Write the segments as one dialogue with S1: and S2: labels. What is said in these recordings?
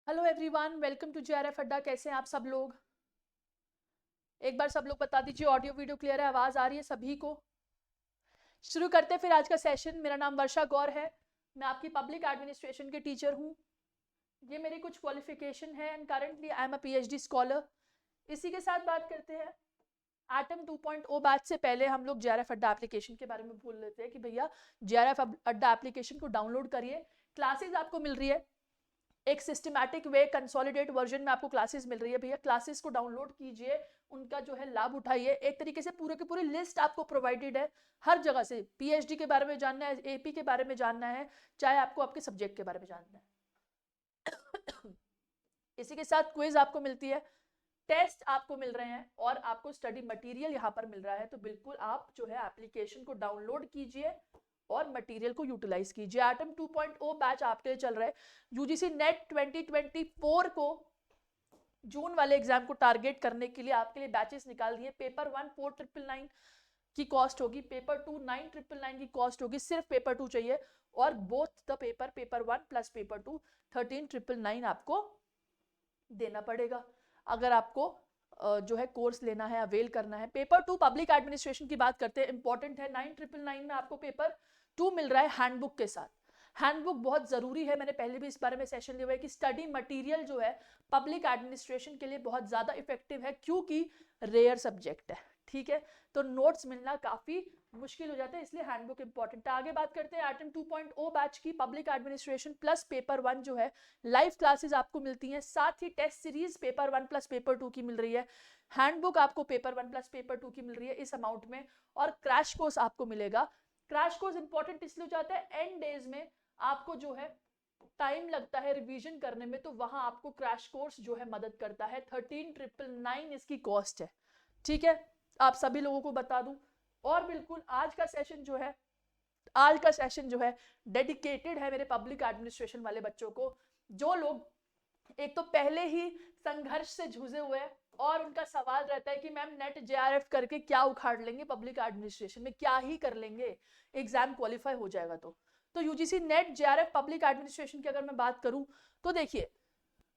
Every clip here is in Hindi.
S1: Hello everyone, welcome to JRF Adda. कैसे हैं आप सब लोग? एक बार सब लोग बता दीजिए, ऑडियो वीडियो क्लियर है, आवाज आ रही है सभी को? शुरू करते हैं फिर आज का सेशन। मेरा नाम वर्षा गौर है, मैं आपकी पब्लिक एडमिनिस्ट्रेशन के टीचर हूँ। ये मेरी कुछ क्वालिफिकेशन है and currently I am a PhD scholar. इसी के साथ बात करते हैं एटम 2.0 बैच से पहले हम लोग जेआरएफ अड्डा एप्लीकेशन के बारे में भूल लेते हैं कि भैया जेआरएफ अड्डा एप्लीकेशन को डाउनलोड करिए। क्लासेस आपको मिल रही है एक सिस्टमैटिक वे, कंसोलिडेट वर्जन में आपको क्लासेस मिल रही है। भैया क्लासेस को डाउनलोड कीजिए, उनका जो है लाभ उठाइए। एक तरीके से पूरे की पूरी लिस्ट आपको प्रोवाइडेड है हर जगह से। पीएचडी के बारे में जानना है, एपी के बारे में जानना है, चाहे आपको आपके सब्जेक्ट के बारे में जानना है। इसी के साथ क्विज आपको मिलती है, टेस्ट आपको मिल रहे हैं और आपको स्टडी मटेरियल यहाँ पर मिल रहा है। तो बिल्कुल आप जो है एप्लीकेशन को डाउनलोड कीजिए और मटेरियल को यूटिलाइज कीजिए। एटम 2.0 बैच आपके लिए चल रहा है। यूजीसी नेट 2024 को जून वाले एग्जाम को टारगेट करने के लिए आपके लिए बैचेस निकाल दिए। पेपर 1 4,999 की कॉस्ट होगी, पेपर 2 9,999 की कॉस्ट होगी। सिर्फ पेपर 2 चाहिए और both the paper 1 plus paper 2 13,999 आपको देना पड़ेगा अगर आपको जो है कोर्स लेना है, अवेल करना है। पेपर 2 पब्लिक एडमिनिस्ट्रेशन की बात करते हैं, इंपॉर्टेंट है। 9,999 में आपको पेपर 2 मिल रहा है हैंडबुक के साथ। हैंडबुक बहुत जरूरी है, मैंने पहले भी इस बारे में सेशन लिया हुआ है कि स्टडी मटेरियल जो है पब्लिक एडमिनिस्ट्रेशन के लिए बहुत ज्यादा इफेक्टिव है, क्योंकि रेयर सब्जेक्ट है। ठीक है, तो नोट्स मिलना काफी मुश्किल हो जाता है, इसलिए हैंडबुक इंपॉर्टेंट है। आगे बात करते हैं एटम 2.0 बैच की। पब्लिक एडमिनिस्ट्रेशन प्लस पेपर 1 जो है लाइव क्लासेस आपको मिलती हैं, साथ ही test series paper 1 plus paper 2 की मिल रही है। हैंडबुक आपको पेपर 1 प्लस पेपर 2 की मिल रही है इस अमाउंट में, और क्रैश कोर्स आपको मिलेगा। क्रैश कोर्स इंपॉर्टेंट इसलिए हो जाता है, एंड डेज में आपको जो है टाइम लगता है रिवीजन करने में, तो वहां आपको क्रैश कोर्स जो है मदद करता है। 13,999 इसकी कॉस्ट है। ठीक है, आप सभी लोगों को बता दूं। और बिल्कुल आज का सेशन जो है डेडिकेटेड है मेरे पब्लिक एडमिनिस्ट्रेशन वाले बच्चों को, जो लोग एक तो पहले ही संघर्ष से जूझे हुए हैं और उनका सवाल रहता है कि मैम नेट जेआरएफ करके क्या उखाड़ लेंगे, पब्लिक एडमिनिस्ट्रेशन में क्या ही कर लेंगे, एग्जाम क्वालिफाई हो जाएगा। तो UGC net JRF public administration की अगर मैं बात करूं तो देखिए,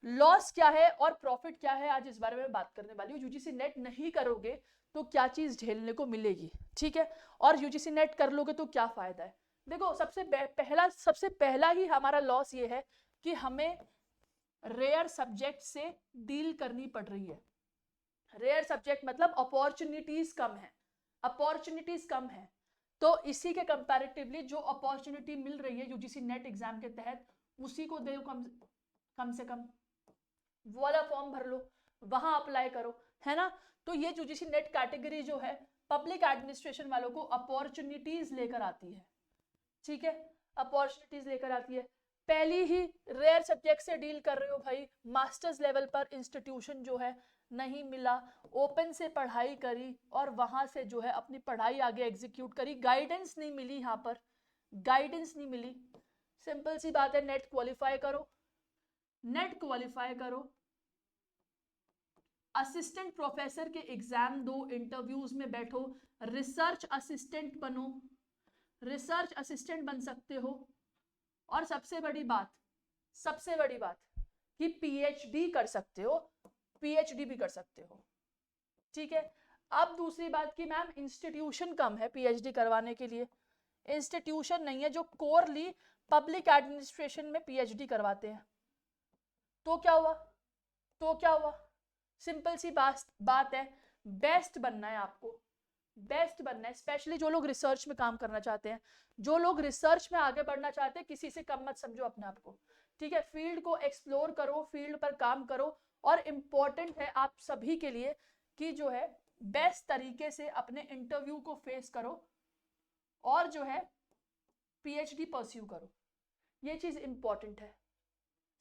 S1: लॉस क्या है और प्रॉफिट क्या है, आज इस बारे में बात करने वाली हूँ। यूजीसी नेट नहीं करोगे तो क्या चीज झेलने को मिलेगी, ठीक है, और यूजीसी नेट कर लोगे तो क्या फायदा है। देखो, सबसे पहला ही हमारा लॉस ये है कि हमें रेयर सब्जेक्ट से डील करनी पड़ रही है। रेयर सब्जेक्ट मतलब अपॉर्चुनिटीज कम है, अपॉर्चुनिटीज कम है। तो इसी के कंपैरेटिवली जो अपॉर्चुनिटी मिल रही है यूजीसी नेट एग्जाम के तहत, उसी को दो, कम से कम वो वाला फॉर्म भर लो, वहां अप्लाई करो, है ना। तो ये यूजीसी नेट कैटेगरी जो है पब्लिक एडमिनिस्ट्रेशन वालों को अपॉर्चुनिटीज लेकर आती है। ठीक है, अपॉर्चुनिटीज लेकर आती है। पहली ही रेयर सब्जेक्ट से डील कर रहे हो भाई, मास्टर्स लेवल पर इंस्टीट्यूशन जो है नहीं मिला, ओपन से पढ़ाई करी और वहां से जो है अपनी पढ़ाई आगे एग्जीक्यूट करी, गाइडेंस नहीं मिली, यहाँ पर गाइडेंस नहीं मिली। सिंपल सी बात है, नेट क्वालिफाई करो, नेट क्वालिफाई करो, असिस्टेंट प्रोफेसर के एग्जाम दो, इंटरव्यूज में बैठो, रिसर्च असिस्टेंट बनो, रिसर्च असिस्टेंट बन सकते हो। और सबसे बड़ी बात कि पीएचडी कर सकते हो, पीएचडी भी कर सकते हो। ठीक है, अब दूसरी बात कि मैम इंस्टीट्यूशन कम है पीएचडी करवाने के लिए। इंस्टीट्यूशन नहीं है जो कोरली पब्लिक एडमिनिस्ट्रेशन में पीएचडी करवाते हैं। तो क्या हुआ, तो क्या हुआ, सिंपल सी बात है, बेस्ट बनना है आपको, बेस्ट बनना है। स्पेशली जो लोग रिसर्च में काम करना चाहते हैं, जो लोग रिसर्च में आगे बढ़ना चाहते हैं, किसी से कम मत समझो अपने आप को। ठीक है, फील्ड को एक्सप्लोर करो, फील्ड पर काम करो। और इम्पोर्टेंट है आप सभी के लिए कि जो है बेस्ट तरीके से अपने इंटरव्यू को फेस करो और जो है पीएचडी परस्यू करो। ये चीज इंपॉर्टेंट है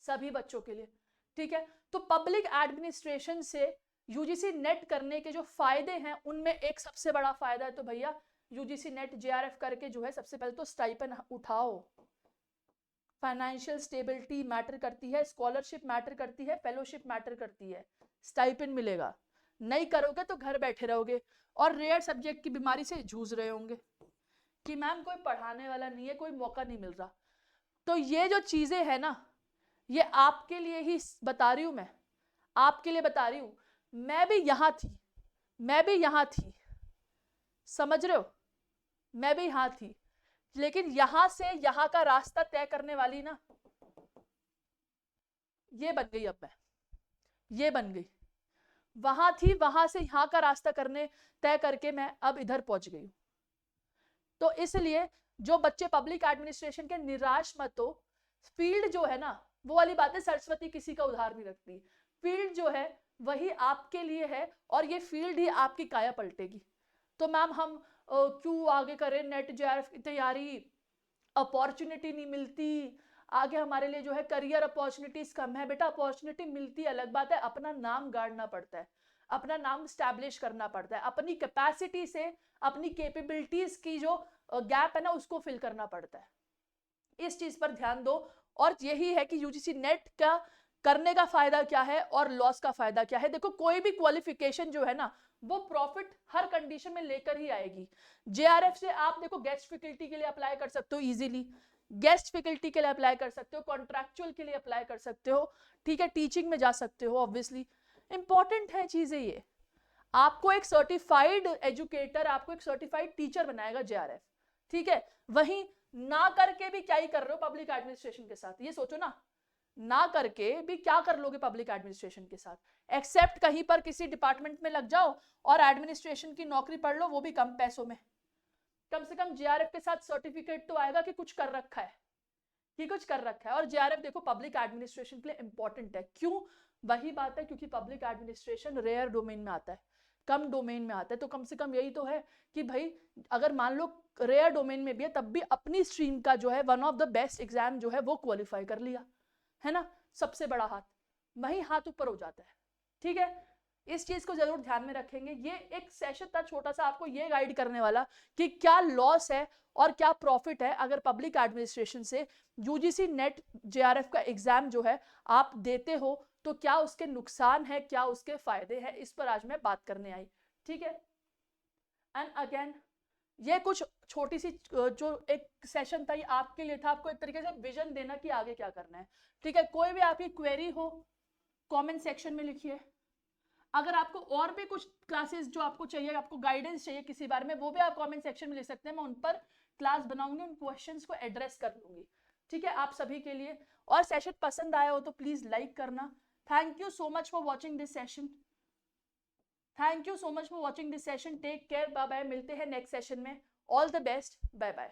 S1: सभी बच्चों के लिए। ठीक है, तो पब्लिक एडमिनिस्ट्रेशन से यूजीसी नेट करने के जो फायदे हैं, उनमें एक सबसे बड़ा फायदा है तो भैया यूजीसी नेट जेआरएफ करके जो है सबसे पहले तो स्टाइपेंड उठाओ। फाइनेंशियल स्टेबिलिटी मैटर करती है, स्कॉलरशिप मैटर करती है, फेलोशिप मैटर करती है, स्टाइपेंड मिलेगा। नहीं करोगे तो घर बैठे रहोगे और रेयर सब्जेक्ट की बीमारी से जूझ रहे होंगे कि मैम कोई पढ़ाने वाला नहीं है, कोई मौका नहीं मिल रहा। तो ये जो चीजें है ना, ये आपके लिए ही बता रही हूं, मैं आपके लिए बता रही हूं। मैं भी यहां थी, मैं भी यहां थी, समझ रहे हो, मैं भी यहां थी, लेकिन यहां से यहां का रास्ता तय करने वाली ना ये बन गई, अब मैं ये बन गई। वहां थी, वहां से यहां का रास्ता करने तय करके मैं अब इधर पहुंच गई। तो इसलिए जो बच्चे पब्लिक एडमिनिस्ट्रेशन के, निराश मत हो। फील्ड जो है ना, वो वाली बात है, सरस्वती किसी का उधार नहीं रखती। फील्ड जो है वही आपके लिए है, और ये फील्ड ही आपकी काया पलटेगी। तो मैम हम क्यों आगे करें, नेट जेआरएफ की तैयारी, अपॉर्चुनिटी नहीं मिलती आगे, हमारे लिए जो है करियर अपॉर्चुनिटीज कम है। बेटा अपॉर्चुनिटी मिलती अलग बात है, अपना नाम गाड़ना पड़ता है, अपना नाम स्टैब्लिश करना पड़ता है, अपनी कैपेसिटी से, अपनी कैपेबिलिटीज की जो गैप है ना उसको फिल करना पड़ता है। इस चीज पर ध्यान दो। और यही है कि यूजीसी नेट का करने का फायदा क्या है और लॉस का फायदा क्या है। देखो कोई भी क्वालिफिकेशन जो है ना वो प्रॉफिट हर कंडीशन में लेकर ही आएगी। जेआरएफ से आप देखो गेस्ट फैकल्टी के लिए अप्लाई कर सकते हो इजीली, गेस्ट फैकल्टी के लिए अप्लाई कर सकते हो, कॉन्ट्रैक्चुअल के लिए अप्लाई कर सकते हो, ठीक है, टीचिंग में जा सकते हो। ऑब्वियसली इंपॉर्टेंट है चीजें ये। आपको एक सर्टिफाइड एजुकेटर, आपको एक सर्टिफाइड टीचर बनाएगा जेआरएफ, ठीक है। वहीं ना करके भी क्या ही कर रहे हो पब्लिक एडमिनिस्ट्रेशन के साथ, ये सोचो ना, ना करके भी क्या कर लोगे पब्लिक एडमिनिस्ट्रेशन के साथ। एक्सेप्ट कहीं पर किसी डिपार्टमेंट में लग जाओ और एडमिनिस्ट्रेशन की नौकरी पढ़ लो, वो भी कम पैसों में। कम से कम जेआरएफ के साथ सर्टिफिकेट तो आएगा कि कुछ कर रखा है, कि कुछ कर रखा है। और जेआरएफ देखो पब्लिक एडमिनिस्ट्रेशन के लिए इंपॉर्टेंट है। क्यों? वही बात है, क्योंकि पब्लिक एडमिनिस्ट्रेशन रेयर डोमेन में आता है, कम डोमेन में आता है। तो कम से कम यही तो है कि भाई अगर मान लो रेयर डोमेन में भी है तब भी अपनी स्ट्रीम का जो है one of the best exam जो है वो क्वालिफाई कर लिया है ना, सबसे बड़ा हाथ, वही हाथ ऊपर हो जाता है, ठीक है। इस चीज को जरूर ध्यान में रखेंगे। ये एक सेशन था छोटा सा आपको ये गाइड करने वाला कि क्या लॉस है और क्या प्रॉफिट है अगर पब्लिक एडमिनिस्ट्रेशन से यूजीसी नेट जेआरएफ का एग्जाम जो है आप देते हो, तो क्या उसके नुकसान है, क्या उसके फायदे हैं, इस पर आज मैं बात करने आई, ठीक है। एंड अगेन ये कुछ छोटी सी जो एक सेशन था ये आपके लिए था, आपको एक तरीके से विजन देना कि आगे क्या करना है, ठीक है। कोई भी आपकी क्वेरी हो कमेंट सेक्शन में लिखिए। अगर आपको और भी कुछ क्लासेस जो आपको चाहिए, आपको गाइडेंस चाहिए किसी बारे में, वो भी आप कमेंट सेक्शन में लिख सकते हैं, मैं उन पर क्लास बनाऊंगी, उन क्वेश्चंस को एड्रेस कर लूंगी, ठीक है, आप सभी के लिए। और सेशन पसंद आया हो तो प्लीज लाइक करना। Thank you so much for watching this session, thank you so much for watching this session. Take care, bye bye, मिलते हैं नेक्स्ट सेशन में। All the best, bye bye.